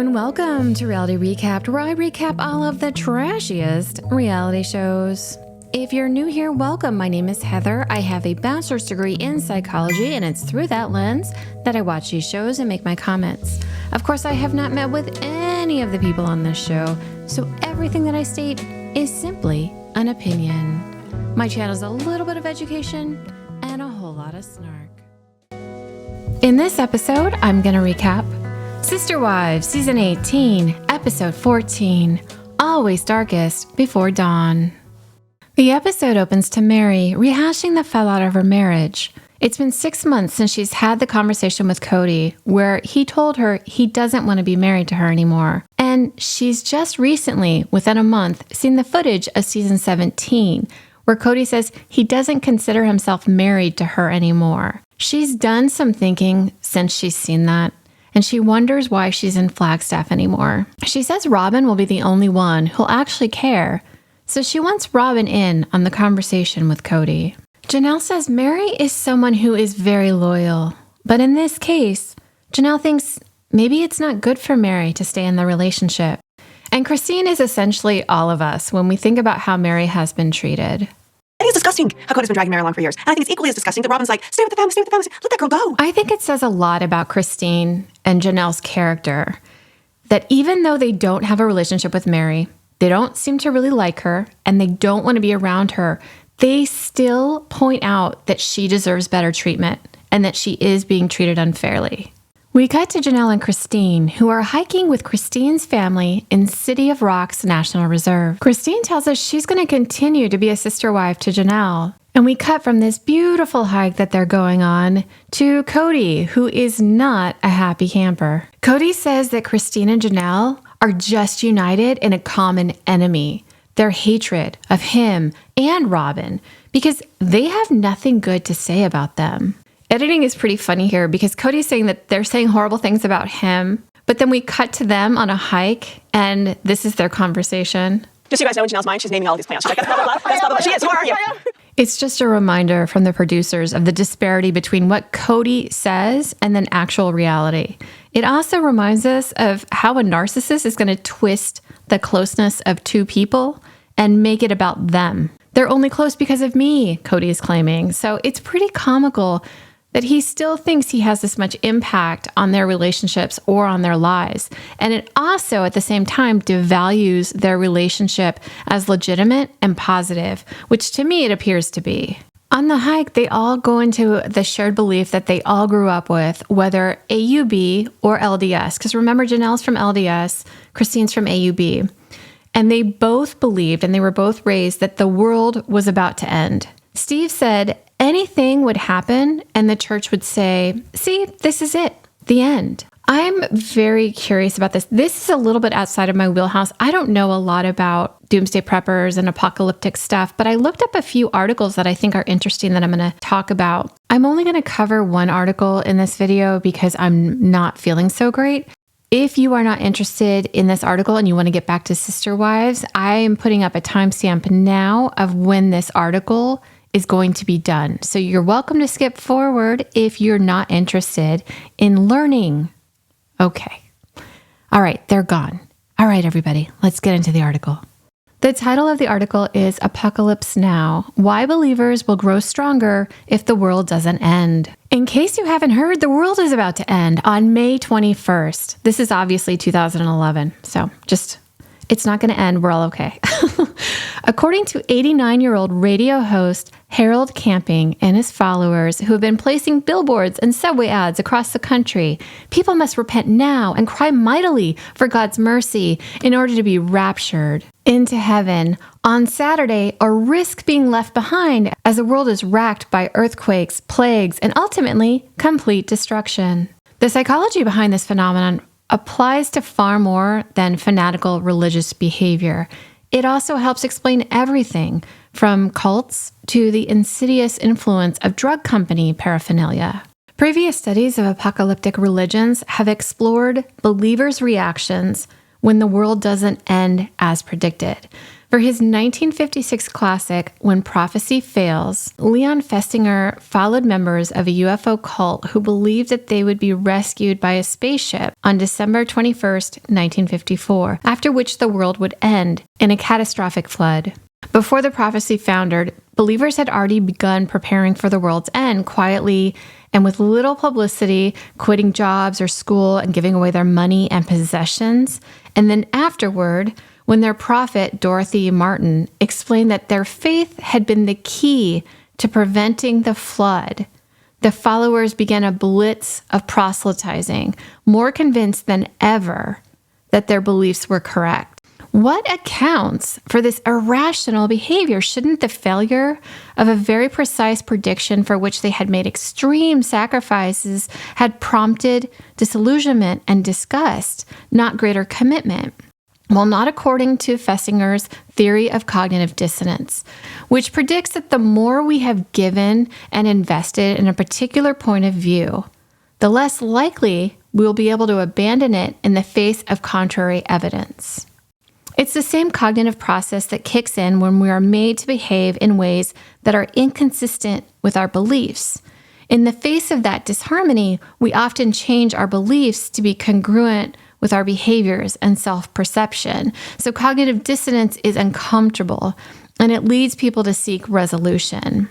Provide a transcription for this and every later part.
And welcome to Reality Recapped, where I recap all of the trashiest reality shows. If you're new here, welcome. My name is Heather. I have a bachelor's degree in psychology, and it's through that lens that I watch these shows and make my comments. Of course, I have not met with any of the people on this show, so everything that I state is simply an opinion. My channel is a little bit of education and a whole lot of snark. In this episode, I'm going to recap Sister Wives, Season 18, Episode 14, Always Darkest Before Dawn. The episode opens to Meri rehashing the fallout of her marriage. It's been 6 months since she's had the conversation with Cody, where he told her he doesn't want to be married to her anymore. And she's just recently, within a month, seen the footage of Season 17, where Cody says he doesn't consider himself married to her anymore. She's done some thinking since she's seen that, and she wonders why she's in Flagstaff anymore. She says Robin will be the only one who'll actually care, so she wants Robin in on the conversation with Cody. Janelle says Meri is someone who is very loyal, but in this case, Janelle thinks maybe it's not good for Meri to stay in the relationship. And Christine is essentially all of us when we think about how Meri has been treated. I think it's disgusting how Cody's been dragging Meri along for years. And I think it's equally as disgusting that Robin's like, stay with the family, let that girl go. I think it says a lot about Christine and Janelle's character, that even though they don't have a relationship with Meri, they don't seem to really like her, and they don't want to be around her, they still point out that she deserves better treatment and that she is being treated unfairly. We cut to Janelle and Christine, who are hiking with Christine's family in City of Rocks National Reserve. Christine tells us she's going to continue to be a sister wife to Janelle. And we cut from this beautiful hike that they're going on to Cody, who is not a happy camper. Cody says that Christine and Janelle are just united in a common enemy, their hatred of him and Robin, because they have nothing good to say about them. Editing is pretty funny here because Cody's saying that they're saying horrible things about him, but then we cut to them on a hike, and this is their conversation. Just so you guys know, in Janelle's mind, she's naming all these plants. She's like, that's blah, blah, blah, that's blah, blah, blah. She is, who are you? It's just a reminder from the producers of the disparity between what Cody says and then actual reality. It also reminds us of how a narcissist is going to twist the closeness of two people and make it about them. They're only close because of me, Cody is claiming. So it's pretty comical that he still thinks he has this much impact on their relationships or on their lives. And it also, at the same time, devalues their relationship as legitimate and positive, which to me it appears to be. On the hike, they all go into the shared belief that they all grew up with, whether AUB or LDS. Because remember, Janelle's from LDS, Christine's from AUB. And they both believed, and they were both raised, that the world was about to end. Steve said anything would happen and the church would say, see, this is it, the end. I'm very curious about this. This is a little bit outside of my wheelhouse. I don't know a lot about doomsday preppers and apocalyptic stuff, but I looked up a few articles that I think are interesting that I'm going to talk about. I'm only going to cover one article in this video because I'm not feeling so great. If you are not interested in this article and you want to get back to Sister Wives, I am putting up a timestamp now of when this article is going to be done. So you're welcome to skip forward if you're not interested in learning. Okay. All right, they're gone. All right, everybody, let's get into the article. The title of the article is Apocalypse Now: Why Believers Will Grow Stronger If the World Doesn't End. In case you haven't heard, the world is about to end on May 21st. This is obviously 2011, so it's not going to end. We're all okay. According to 89-year-old radio host Harold Camping and his followers, who have been placing billboards and subway ads across the country, people must repent now and cry mightily for God's mercy in order to be raptured into heaven on Saturday, or risk being left behind as the world is racked by earthquakes, plagues, and ultimately complete destruction. The psychology behind this phenomenon applies to far more than fanatical religious behavior. It also helps explain everything from cults to the insidious influence of drug company paraphernalia. Previous studies of apocalyptic religions have explored believers' reactions when the world doesn't end as predicted. For his 1956 classic, When Prophecy Fails, Leon Festinger followed members of a UFO cult who believed that they would be rescued by a spaceship on December 21st, 1954, after which the world would end in a catastrophic flood. Before the prophecy foundered, believers had already begun preparing for the world's end quietly and with little publicity, quitting jobs or school and giving away their money and possessions. And then afterward, when their prophet, Dorothy Martin, explained that their faith had been the key to preventing the flood, the followers began a blitz of proselytizing, more convinced than ever that their beliefs were correct. What accounts for this irrational behavior? Shouldn't the failure of a very precise prediction for which they had made extreme sacrifices had prompted disillusionment and disgust, not greater commitment? Well, not according to Festinger's theory of cognitive dissonance, which predicts that the more we have given and invested in a particular point of view, the less likely we will be able to abandon it in the face of contrary evidence. It's the same cognitive process that kicks in when we are made to behave in ways that are inconsistent with our beliefs. In the face of that disharmony, we often change our beliefs to be congruent with our behaviors and self-perception. So cognitive dissonance is uncomfortable, and it leads people to seek resolution.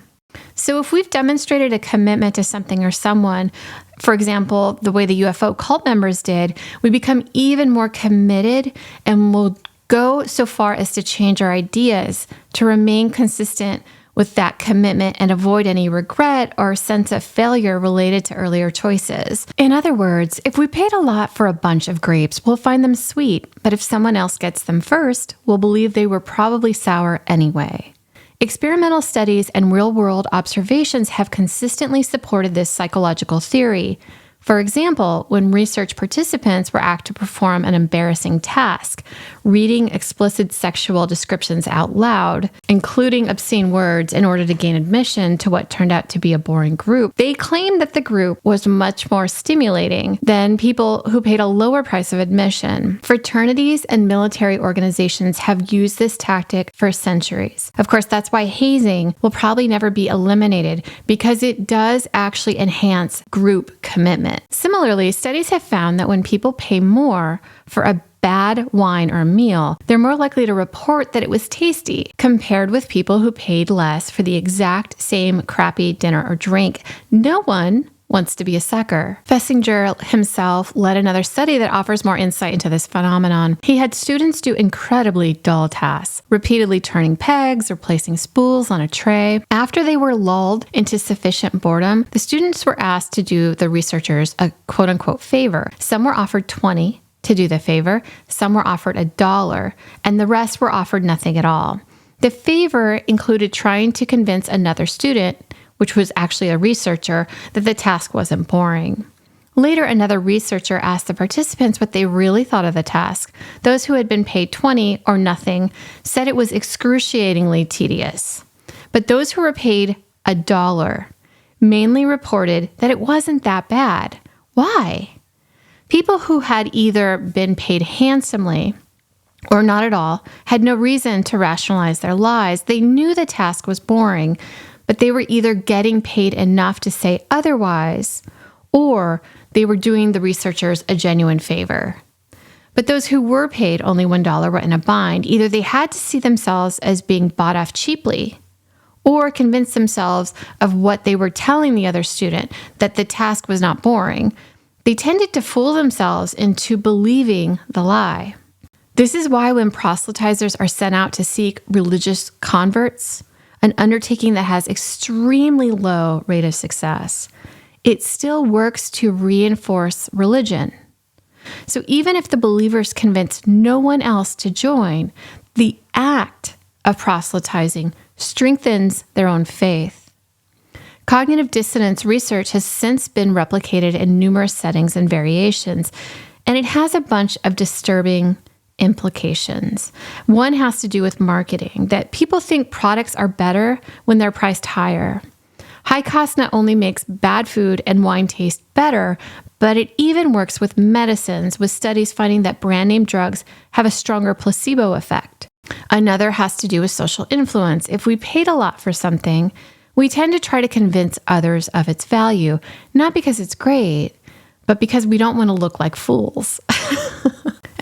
So if we've demonstrated a commitment to something or someone, for example, the way the UFO cult members did, we become even more committed and will go so far as to change our ideas to remain consistent with that commitment and avoid any regret or sense of failure related to earlier choices. In other words, if we paid a lot for a bunch of grapes, we'll find them sweet, but if someone else gets them first, we'll believe they were probably sour anyway. Experimental studies and real-world observations have consistently supported this psychological theory. For example, when research participants were asked to perform an embarrassing task, reading explicit sexual descriptions out loud, including obscene words in order to gain admission to what turned out to be a boring group, they claimed that the group was much more stimulating than people who paid a lower price of admission. Fraternities and military organizations have used this tactic for centuries. Of course, that's why hazing will probably never be eliminated, because it does actually enhance group commitment. Similarly, studies have found that when people pay more for a bad wine or meal, they're more likely to report that it was tasty compared with people who paid less for the exact same crappy dinner or drink. No one wants to be a sucker. Festinger himself led another study that offers more insight into this phenomenon. He had students do incredibly dull tasks, repeatedly turning pegs or placing spools on a tray. After they were lulled into sufficient boredom, the students were asked to do the researchers a quote-unquote favor. Some were offered $20 to do the favor, some were offered $1, and the rest were offered nothing at all. The favor included trying to convince another student, which was actually a researcher, that the task wasn't boring. Later, another researcher asked the participants what they really thought of the task. Those who had been paid $20 or nothing said it was excruciatingly tedious. But those who were paid $1 mainly reported that it wasn't that bad. Why? People who had either been paid handsomely or not at all had no reason to rationalize their lies. They knew the task was boring, but they were either getting paid enough to say otherwise, or they were doing the researchers a genuine favor. But those who were paid only $1 were in a bind. Either they had to see themselves as being bought off cheaply, or convince themselves of what they were telling the other student, that the task was not boring. They tended to fool themselves into believing the lie. This is why when proselytizers are sent out to seek religious converts, an undertaking that has extremely low rate of success, it still works to reinforce religion. So even if the believers convince no one else to join, the act of proselytizing strengthens their own faith. Cognitive dissonance research has since been replicated in numerous settings and variations, and it has a bunch of disturbing implications. One has to do with marketing, that people think products are better when they're priced higher. High cost not only makes bad food and wine taste better, but it even works with medicines, with studies finding that brand name drugs have a stronger placebo effect. Another has to do with social influence. If we paid a lot for something, we tend to try to convince others of its value, not because it's great, but because we don't want to look like fools.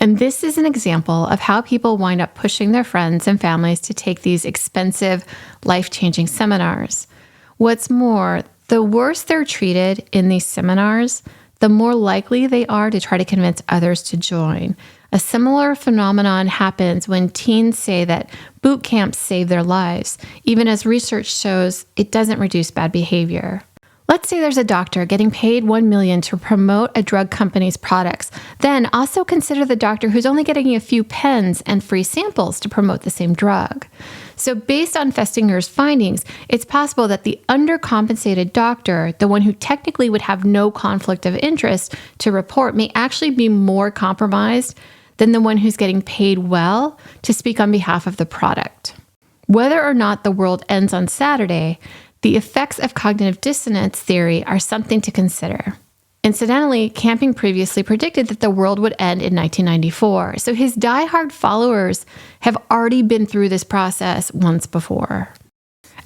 And this is an example of how people wind up pushing their friends and families to take these expensive, life-changing seminars. What's more, the worse they're treated in these seminars, the more likely they are to try to convince others to join. A similar phenomenon happens when teens say that boot camps save their lives, even as research shows it doesn't reduce bad behavior. Let's say there's a doctor getting paid $1 million to promote a drug company's products. Then also consider the doctor who's only getting a few pens and free samples to promote the same drug. So based on Festinger's findings, it's possible that the undercompensated doctor, the one who technically would have no conflict of interest to report, may actually be more compromised than the one who's getting paid well to speak on behalf of the product. Whether or not the world ends on Saturday, the effects of cognitive dissonance theory are something to consider. Incidentally, Camping previously predicted that the world would end in 1994, so his diehard followers have already been through this process once before.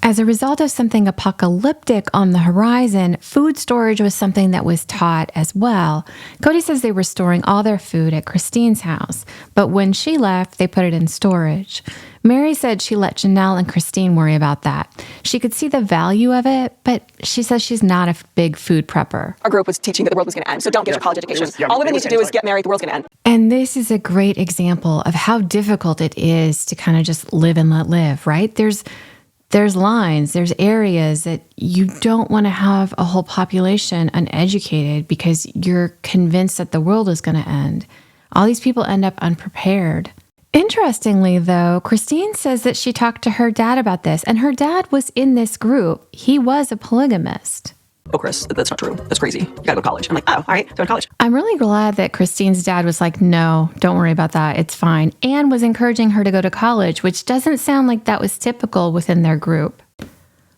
As a result of something apocalyptic on the horizon, food storage was something that was taught as well. Cody says they were storing all their food at Christine's house, but when she left, they put it in storage. Meri said she let Janelle and Christine worry about that. She could see the value of it, but she says she's not a big food prepper. Our group was teaching that the world was going to end, so don't get your college education. All women need to do is get married, the world's going to end. And this is a great example of how difficult it is to kind of just live and let live, right? There's lines, there's areas that you don't want to have a whole population uneducated because you're convinced that the world is going to end. All these people end up unprepared. Interestingly, though, Christine says that she talked to her dad about this, and her dad was in this group. He was a polygamist. Oh, Chris, that's not true. That's crazy. You gotta go to college. I'm like, oh, all right, go to college. I'm really glad that Christine's dad was like, no, don't worry about that. It's fine. And was encouraging her to go to college, which doesn't sound like that was typical within their group.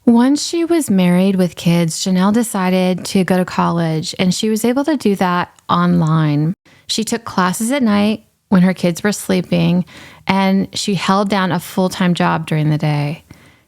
Once she was married with kids, Janelle decided to go to college, and she was able to do that online. She took classes at night when her kids were sleeping, and she held down a full-time job during the day.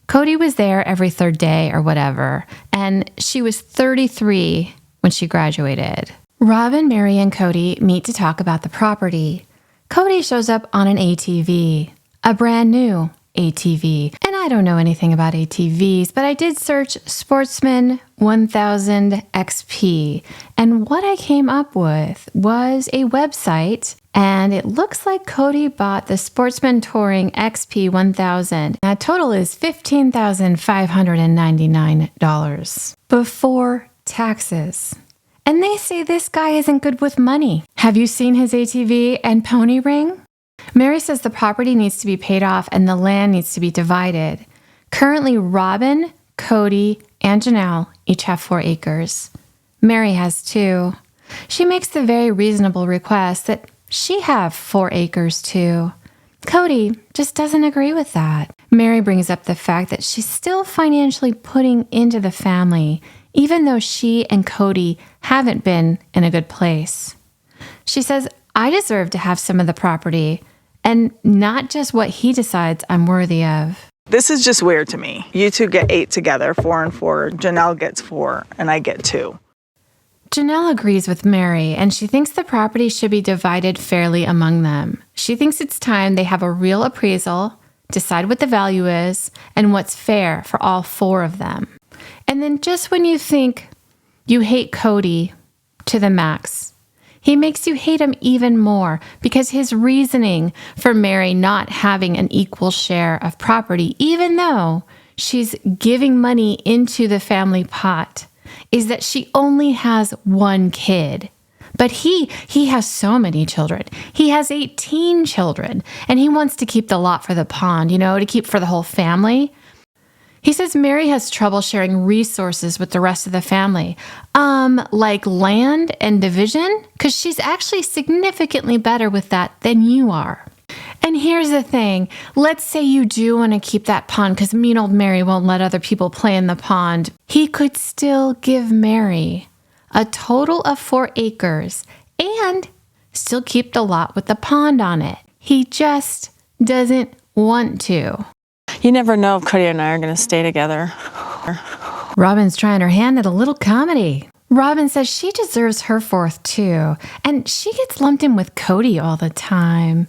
Cody was there every third day or whatever, and she was 33 when she graduated. Robin, Meri, and Cody meet to talk about the property. Cody shows up on an ATV, a brand new ATV. And I don't know anything about ATVs, but I did search Sportsman 1000 XP, and what I came up with was a website. And it looks like Cody bought the Sportsman Touring XP 1000. That total is $15,599 before taxes. And they say this guy isn't good with money. Have you seen his ATV and pony ring? Meri says the property needs to be paid off and the land needs to be divided. Currently, Robin, Cody, and Janelle each have 4 acres. Meri has 2. She makes the very reasonable request that she have 4 acres too. Cody just doesn't agree with that. Meri brings up the fact that she's still financially putting into the family, even though she and Cody haven't been in a good place. She says, I deserve to have some of the property, and not just what he decides I'm worthy of. This is just weird to me. You two get 8 together, 4 and 4. Janelle gets 4, and I get 2. Janelle agrees with Meri, and she thinks the property should be divided fairly among them. She thinks it's time they have a real appraisal, decide what the value is, and what's fair for all 4 of them. And then just when you think you hate Cody to the max, he makes you hate him even more because his reasoning for Meri not having an equal share of property, even though she's giving money into the family pot, is that she only has 1 kid. But he has so many children. He has 18 children, and he wants to keep the lot for the pond, to keep for the whole family. He says Meri has trouble sharing resources with the rest of the family, like land and division, because she's actually significantly better with that than you are. And here's the thing. Let's say you do want to keep that pond because mean old Meri won't let other people play in the pond. He could still give Meri a total of 4 acres and still keep the lot with the pond on it. He just doesn't want to. You never know if Cody and I are going to stay together. Robin's trying her hand at a little comedy. Robin says she deserves her fourth too, and she gets lumped in with Cody all the time.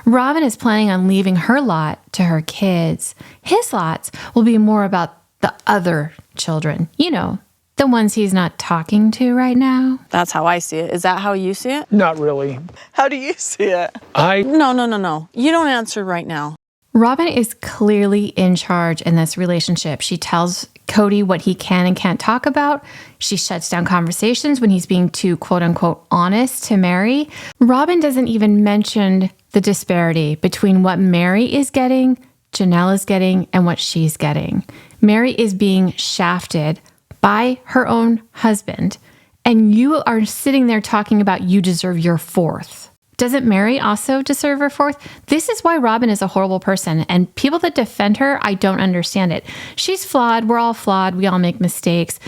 Robin is planning on leaving her lot to her kids. His lots will be more about the other children, the ones he's not talking to right now. That's how I see it. Is that how you see it? Not really. How do you see it? No. You don't answer right now. Robin is clearly in charge in this relationship. She tells Cody what he can and can't talk about. She shuts down conversations when he's being too quote unquote honest to Meri. Robin doesn't even mention the disparity between what Meri is getting, Janelle is getting, and what she's getting. Meri is being shafted by her own husband, and you are sitting there talking about you deserve your fourth. Doesn't Meri also deserve her fourth? This is why Robin is a horrible person, and people that defend her, I don't understand it. She's flawed. We're all flawed. We all make mistakes.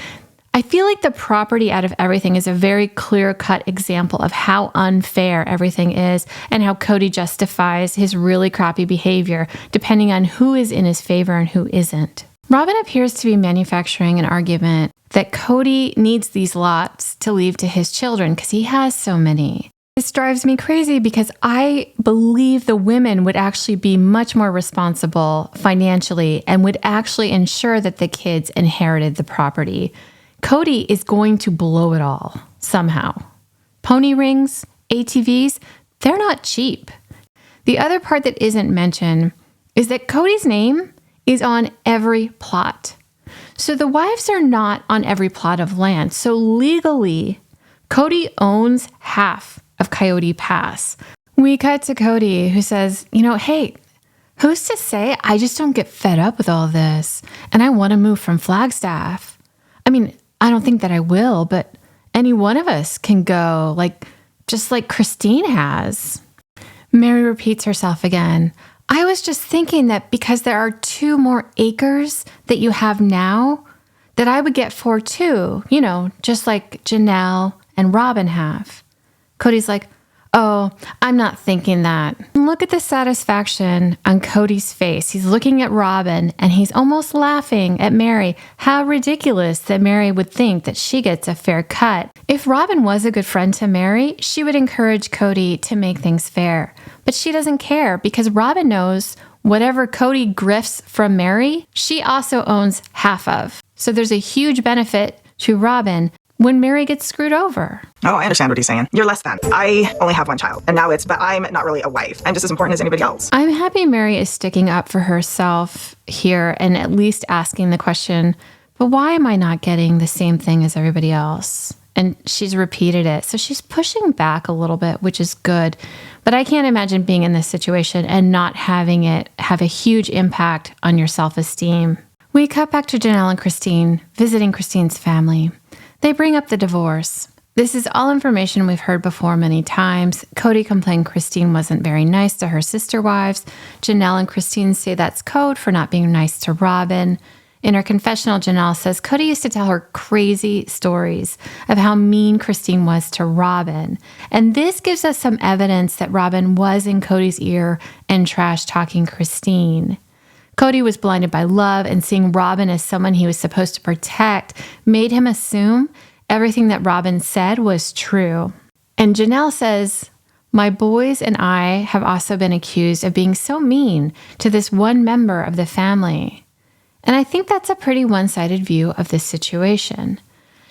I feel like the property out of everything is a very clear-cut example of how unfair everything is and how Cody justifies his really crappy behavior depending on who is in his favor and who isn't. Robin appears to be manufacturing an argument that Cody needs these lots to leave to his children because he has so many. This drives me crazy because I believe the women would actually be much more responsible financially and would actually ensure that the kids inherited the property. Cody is going to blow it all somehow. Pony rings, ATVs, they're not cheap. The other part that isn't mentioned is that Cody's name is on every plot. So the wives are not on every plot of land. So legally, Cody owns half of Coyote Pass. We cut to Cody, who says, hey, who's to say I just don't get fed up with all this and I want to move from Flagstaff? I mean, I don't think that I will, but any one of us can go, just like Christine has. Meri repeats herself again. I was just thinking that because there are 2 more acres that you have now, that I would get 4 too, just like Janelle and Robin have. Cody's like, oh, I'm not thinking that. Look at the satisfaction on Cody's face. He's looking at Robin and he's almost laughing at Meri. How ridiculous that Meri would think that she gets a fair cut. If Robin was a good friend to Meri, she would encourage Cody to make things fair. But she doesn't care because Robin knows whatever Cody grifts from Meri, she also owns half of. So there's a huge benefit to Robin when Meri gets screwed over. Oh, I understand what he's saying. You're less than. I only have 1 child, and now but I'm not really a wife. I'm just as important as anybody else. I'm happy Meri is sticking up for herself here and at least asking the question, but why am I not getting the same thing as everybody else? And she's repeated it. So she's pushing back a little bit, which is good. But I can't imagine being in this situation and not having it have a huge impact on your self-esteem. We cut back to Janelle and Christine, visiting Christine's family. They bring up the divorce. This is all information we've heard before many times. Cody complained Christine wasn't very nice to her sister wives. Janelle and Christine say that's code for not being nice to Robin. In her confessional, Janelle says Cody used to tell her crazy stories of how mean Christine was to Robin. And this gives us some evidence that Robin was in Cody's ear and trash-talking Christine. Cody was blinded by love, and seeing Robin as someone he was supposed to protect made him assume everything that Robin said was true. And Janelle says, my boys and I have also been accused of being so mean to this one member of the family. And I think that's a pretty one-sided view of this situation.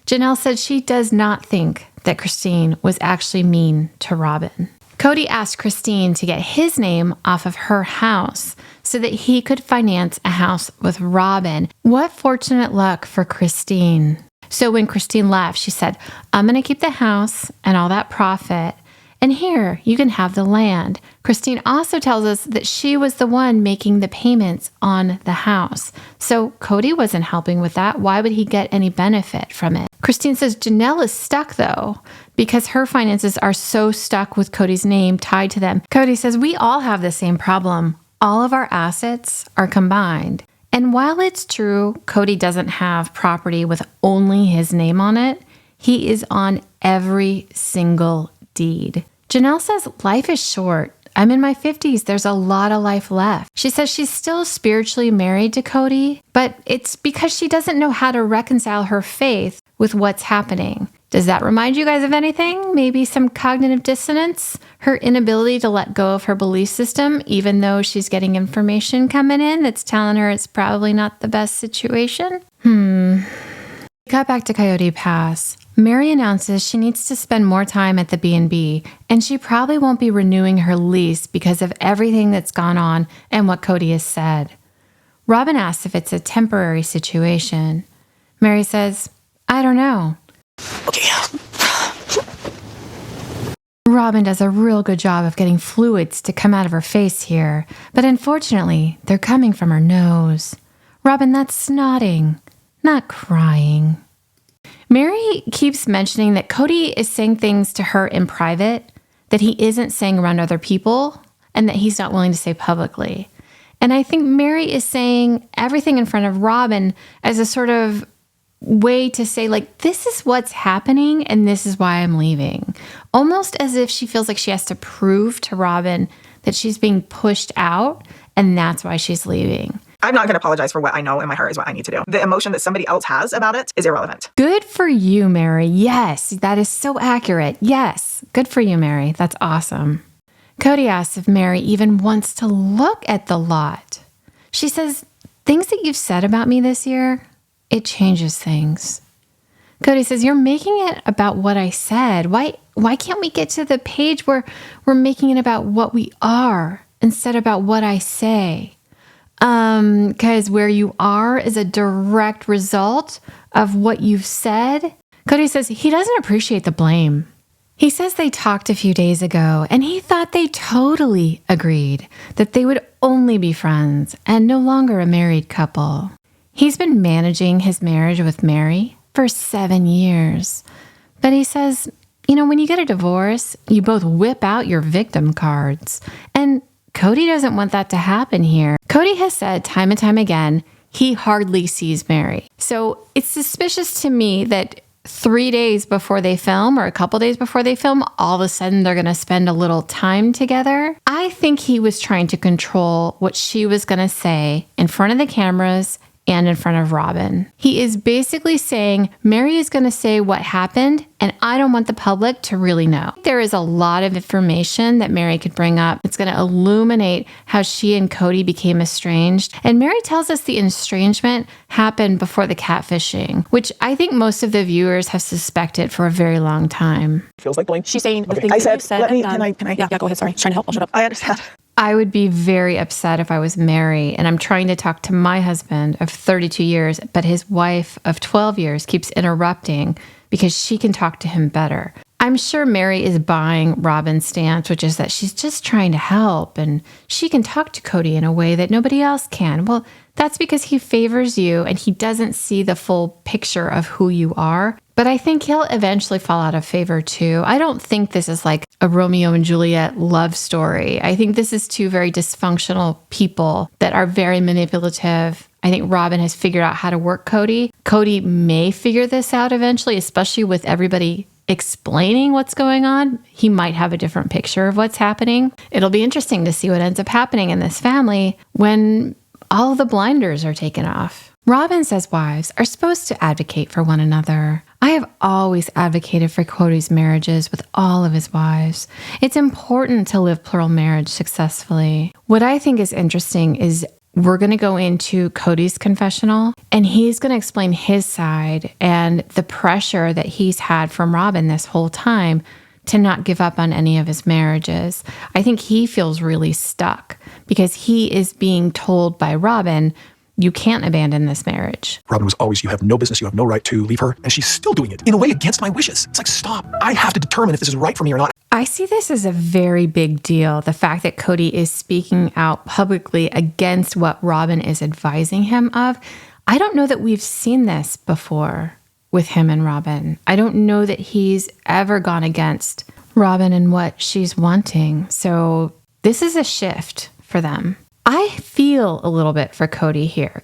Janelle said she does not think that Christine was actually mean to Robin. Cody asked Christine to get his name off of her house so that he could finance a house with Robin. What fortunate luck for Christine. So when Christine left, she said, I'm going to keep the house and all that profit. And here, you can have the land. Christine also tells us that she was the one making the payments on the house. So Cody wasn't helping with that. Why would he get any benefit from it? Christine says Janelle is stuck, though, because her finances are so stuck with Cody's name tied to them. Cody says, we all have the same problem. All of our assets are combined. And while it's true, Cody doesn't have property with only his name on it, he is on every single deed. Janelle says life is short. I'm in my 50s. There's a lot of life left. She says she's still spiritually married to Cody, but it's because she doesn't know how to reconcile her faith with what's happening. Does that remind you guys of anything? Maybe some cognitive dissonance? Her inability to let go of her belief system, even though she's getting information coming in that's telling her it's probably not the best situation? Cut back to Coyote Pass. Meri announces she needs to spend more time at the B&B, and she probably won't be renewing her lease because of everything that's gone on and what Cody has said. Robin asks if it's a temporary situation. Meri says, I don't know. Okay. Robin does a real good job of getting fluids to come out of her face here, but unfortunately, they're coming from her nose. Robin, that's snotting, not crying. Meri keeps mentioning that Cody is saying things to her in private that he isn't saying around other people and that he's not willing to say publicly. And I think Meri is saying everything in front of Robin as a sort of way to say, like, this is what's happening and this is why I'm leaving. Almost as if she feels like she has to prove to Robin that she's being pushed out and that's why she's leaving. I'm not going to apologize for what I know in my heart is what I need to do. The emotion that somebody else has about it is irrelevant. Good for you, Meri. Yes, that is so accurate. Yes, good for you, Meri. That's awesome. Cody asks if Meri even wants to look at the lot. She says, things that you've said about me this year, it changes things. Cody says, you're making it about what I said. Why can't we get to the page where we're making it about what we are instead about what I say? Because where you are is a direct result of what you've said. Cody says he doesn't appreciate the blame. He says they talked a few days ago and he thought they totally agreed that they would only be friends and no longer a married couple. He's been managing his marriage with Meri for 7 years. But he says, when you get a divorce, you both whip out your victim cards. And Cody doesn't want that to happen here. Cody has said time and time again, he hardly sees Meri. So it's suspicious to me that 3 days before they film or a couple days before they film, all of a sudden they're going to spend a little time together. I think he was trying to control what she was going to say in front of the cameras and in front of Robin. He is basically saying, Meri is going to say what happened, and I don't want the public to really know. There is a lot of information that Meri could bring up. It's going to illuminate how she and Cody became estranged. And Meri tells us the estrangement happened before the catfishing, which I think most of the viewers have suspected for a very long time. Feels like blame. She's saying the Okay. things I that said, you said. let me, and can I? Yeah, go ahead. Sorry. Trying to help. I'll shut up. I understand. I would be very upset if I was Meri and I'm trying to talk to my husband of 32 years, but his wife of 12 years keeps interrupting because she can talk to him better. I'm sure Meri is buying Robin's stance, which is that she's just trying to help and she can talk to Cody in a way that nobody else can. Well, that's because he favors you and he doesn't see the full picture of who you are. But I think he'll eventually fall out of favor too. I don't think this is like a Romeo and Juliet love story. I think this is two very dysfunctional people that are very manipulative. I think Robin has figured out how to work Cody. Cody may figure this out eventually, especially with everybody explaining what's going on. He might have a different picture of what's happening. It'll be interesting to see what ends up happening in this family when all the blinders are taken off. Robin says wives are supposed to advocate for one another. I have always advocated for Cody's marriages with all of his wives. It's important to live plural marriage successfully. What I think is interesting is we're going to go into Cody's confessional and he's going to explain his side and the pressure that he's had from Robin this whole time to not give up on any of his marriages. I think he feels really stuck because he is being told by Robin, you can't abandon this marriage. Robin was always, you have no business, you have no right to leave her. And she's still doing it in a way against my wishes. It's like, stop. I have to determine if this is right for me or not. I see this as a very big deal. The fact that Cody is speaking out publicly against what Robin is advising him of. I don't know that we've seen this before with him and Robin. I don't know that he's ever gone against Robin and what she's wanting. So this is a shift for them. I feel a little bit for Cody here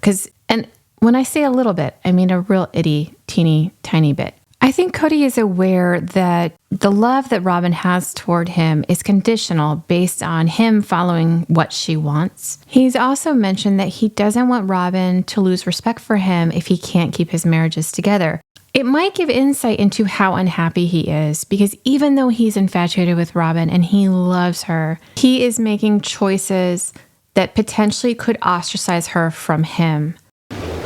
and when I say a little bit, I mean a real teeny, tiny bit. I think Cody is aware that the love that Robin has toward him is conditional based on him following what she wants. He's also mentioned that he doesn't want Robin to lose respect for him if he can't keep his marriages together. It might give insight into how unhappy he is, because even though he's infatuated with Robin and he loves her, he is making choices that potentially could ostracize her from him.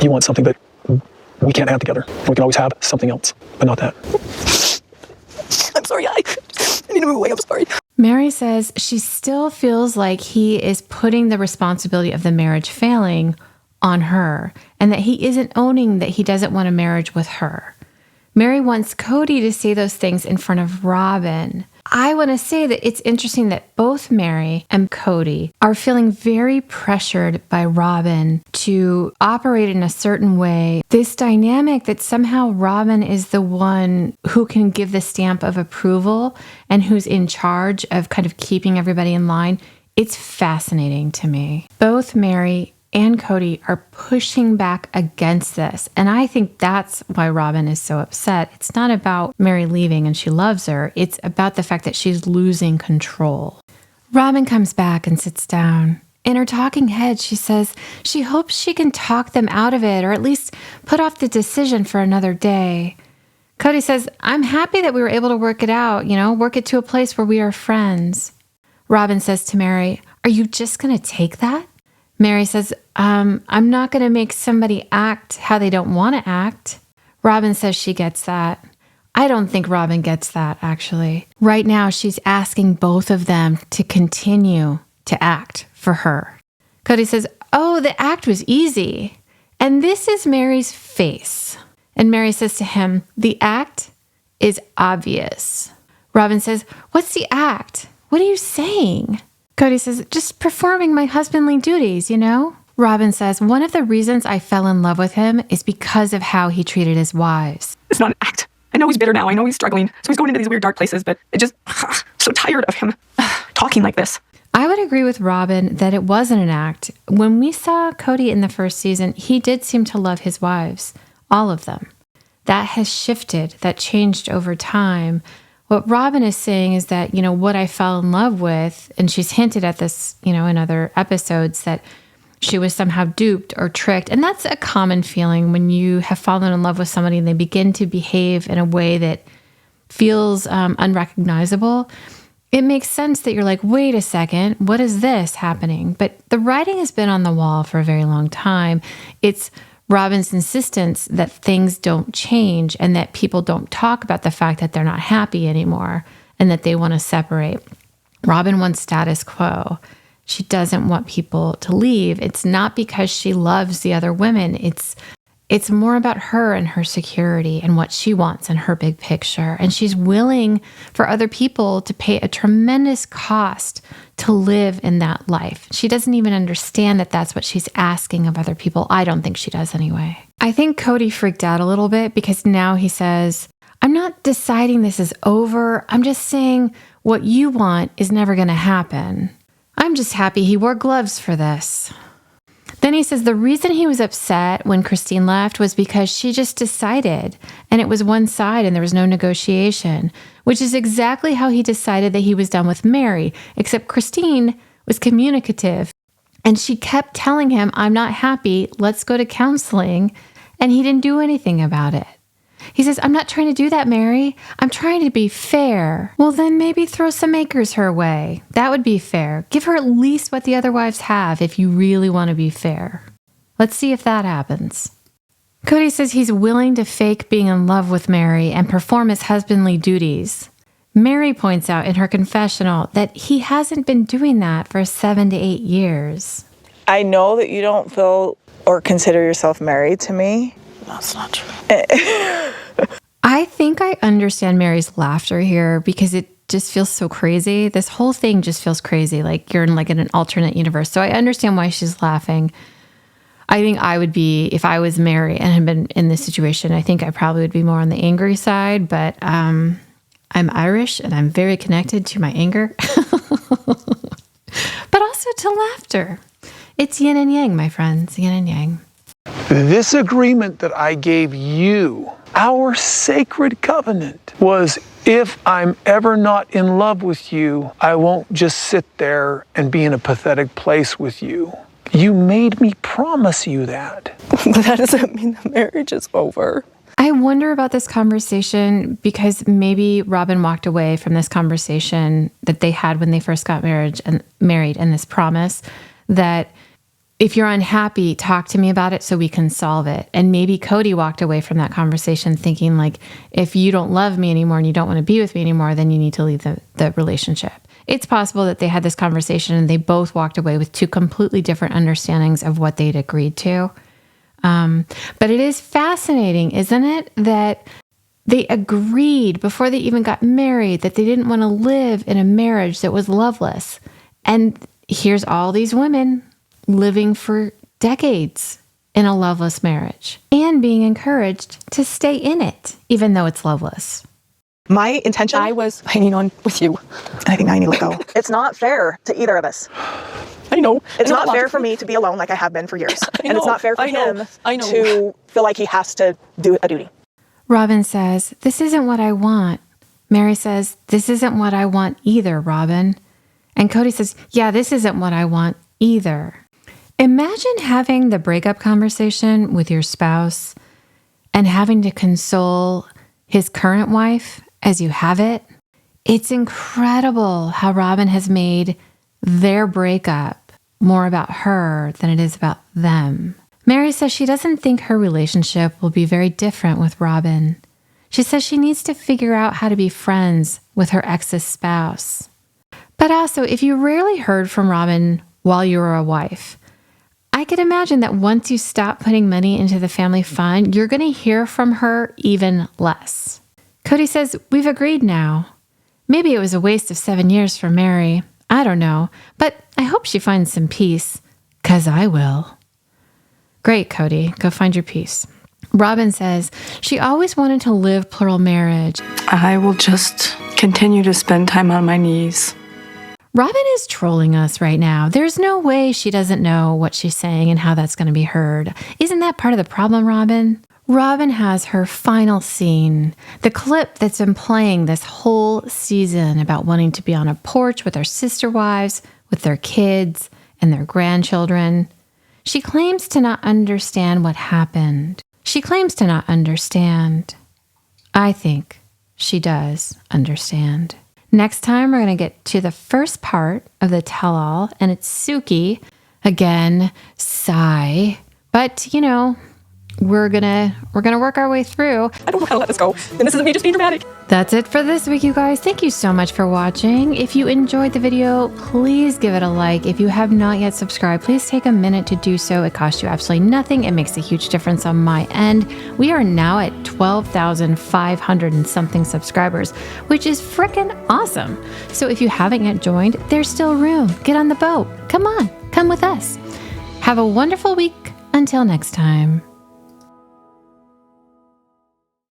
You want something that we can't have together. We can always have something else, but not that. I'm sorry, I need to move away. I'm sorry. Meri says she still feels like he is putting the responsibility of the marriage failing on her, and that he isn't owning that he doesn't want a marriage with her. Meri wants Cody to say those things in front of Robin. I want to say that it's interesting that both Meri and Cody are feeling very pressured by Robin to operate in a certain way. This dynamic that somehow Robin is the one who can give the stamp of approval and who's in charge of kind of keeping everybody in line. It's fascinating to me. Both Meri and Cody are pushing back against this. And I think that's why Robin is so upset. It's not about Meri leaving and she loves her. It's about the fact that she's losing control. Robin comes back and sits down. In her talking head, she says she hopes she can talk them out of it, or at least put off the decision for another day. Cody says, I'm happy that we were able to work it out, work it to a place where we are friends. Robin says to Meri, are you just going to take that? Meri says, I'm not going to make somebody act how they don't want to act. Robin says she gets that. I don't think Robin gets that, actually. Right now, she's asking both of them to continue to act for her. Cody says, oh, the act was easy. And this is Meri's face. And Meri says to him, the act is obvious. Robin says, what's the act? What are you saying? Cody says, just performing my husbandly duties, Robin says, one of the reasons I fell in love with him is because of how he treated his wives. It's not an act. I know he's bitter now. I know he's struggling. So he's going into these weird dark places, but so tired of him talking like this. I would agree with Robin that it wasn't an act. When we saw Cody in the first season, he did seem to love his wives, all of them. That has shifted, that changed over time. What Robin is saying is that, what I fell in love with, and she's hinted at this, in other episodes, that she was somehow duped or tricked. And that's a common feeling when you have fallen in love with somebody and they begin to behave in a way that feels unrecognizable. It makes sense that you're like, wait a second, what is this happening? But the writing has been on the wall for a very long time. It's Robin's insistence that things don't change and that people don't talk about the fact that they're not happy anymore and that they want to separate. Robin wants status quo. She doesn't want people to leave. It's not because she loves the other women. It's more about her and her security and what she wants and her big picture. And she's willing for other people to pay a tremendous cost to live in that life. She doesn't even understand that that's what she's asking of other people. I don't think she does anyway. I think Cody freaked out a little bit because now he says, I'm not deciding this is over. I'm just saying what you want is never going to happen. I'm just happy he wore gloves for this. Then he says the reason he was upset when Christine left was because she just decided, and it was one side and there was no negotiation, which is exactly how he decided that he was done with Meri, except Christine was communicative, and she kept telling him, I'm not happy, let's go to counseling, and he didn't do anything about it. He says, I'm not trying to do that, Meri. I'm trying to be fair. Well, then maybe throw some acres her way. That would be fair. Give her at least what the other wives have if you really want to be fair. Let's see if that happens. Cody says he's willing to fake being in love with Meri and perform his husbandly duties. Meri points out in her confessional that he hasn't been doing that for 7 to 8 years. I know that you don't feel or consider yourself married to me. That's not true. I think I understand Meri's laughter here because it just feels so crazy. This whole thing just feels crazy, like you're in an alternate universe. So I understand why she's laughing. I think I would be, if I was Meri and had been in this situation, I think I probably would be more on the angry side, but I'm Irish and I'm very connected to my anger, but also to laughter. It's yin and yang, my friends, yin and yang. This agreement that I gave you, Our sacred covenant was, if I'm ever not in love with you, I won't just sit there and be in a pathetic place with you. You made me promise you that. But that doesn't mean the marriage is over. I wonder about this conversation because maybe Robin walked away from this conversation that they had when they first got married and this promise that if you're unhappy, talk to me about it so we can solve it. And maybe Cody walked away from that conversation thinking like, if you don't love me anymore and you don't want to be with me anymore, then you need to leave the relationship. It's possible that they had this conversation and they both walked away with two completely different understandings of what they'd agreed to. But it is fascinating, isn't it, that they agreed before they even got married that they didn't want to live in a marriage that was loveless. And here's all these women living for decades in a loveless marriage and being encouraged to stay in it, even though it's loveless. My intention, I was hanging on with you. And I think now I need to let go. It's not fair to either of us. I know. It's not fair for me to be alone like I have been for years. And it's not fair for him to feel like he has to do a duty. Robin says, "This isn't what I want." Meri says, "This isn't what I want either, Robin." And Cody says, "Yeah, this isn't what I want either." Imagine having the breakup conversation with your spouse and having to console his current wife as you have it. It's incredible how Robin has made their breakup more about her than it is about them. Meri says she doesn't think her relationship will be very different with Robin. She says she needs to figure out how to be friends with her ex's spouse. But also, if you rarely heard from Robin while you were a wife, I could imagine that once you stop putting money into the family fund, you're going to hear from her even less. Cody says, "We've agreed now." Maybe it was a waste of 7 years for Meri. I don't know, but I hope she finds some peace, 'cause I will. Great, Cody. Go find your peace. Robin says she always wanted to live plural marriage. I will just continue to spend time on my knees. Robin is trolling us right now. There's no way she doesn't know what she's saying and how that's going to be heard. Isn't that part of the problem, Robin? Robin has her final scene, the clip that's been playing this whole season about wanting to be on a porch with her sister wives, with their kids and their grandchildren. She claims to not understand what happened. She claims to not understand. I think she does understand. Next time, we're going to get to the first part of the tell-all, and it's Suki. Again, sigh. But, you know, we're gonna work our way through. I don't know how to let this go. And this isn't me just being dramatic. That's it for this week, you guys. Thank you so much for watching. If you enjoyed the video, please give it a like. If you have not yet subscribed, please take a minute to do so. It costs you absolutely nothing. It makes a huge difference on my end. We are now at 12,500 and something subscribers, which is freaking awesome. So if you haven't yet joined, there's still room. Get on the boat. Come on, come with us. Have a wonderful week. Until next time.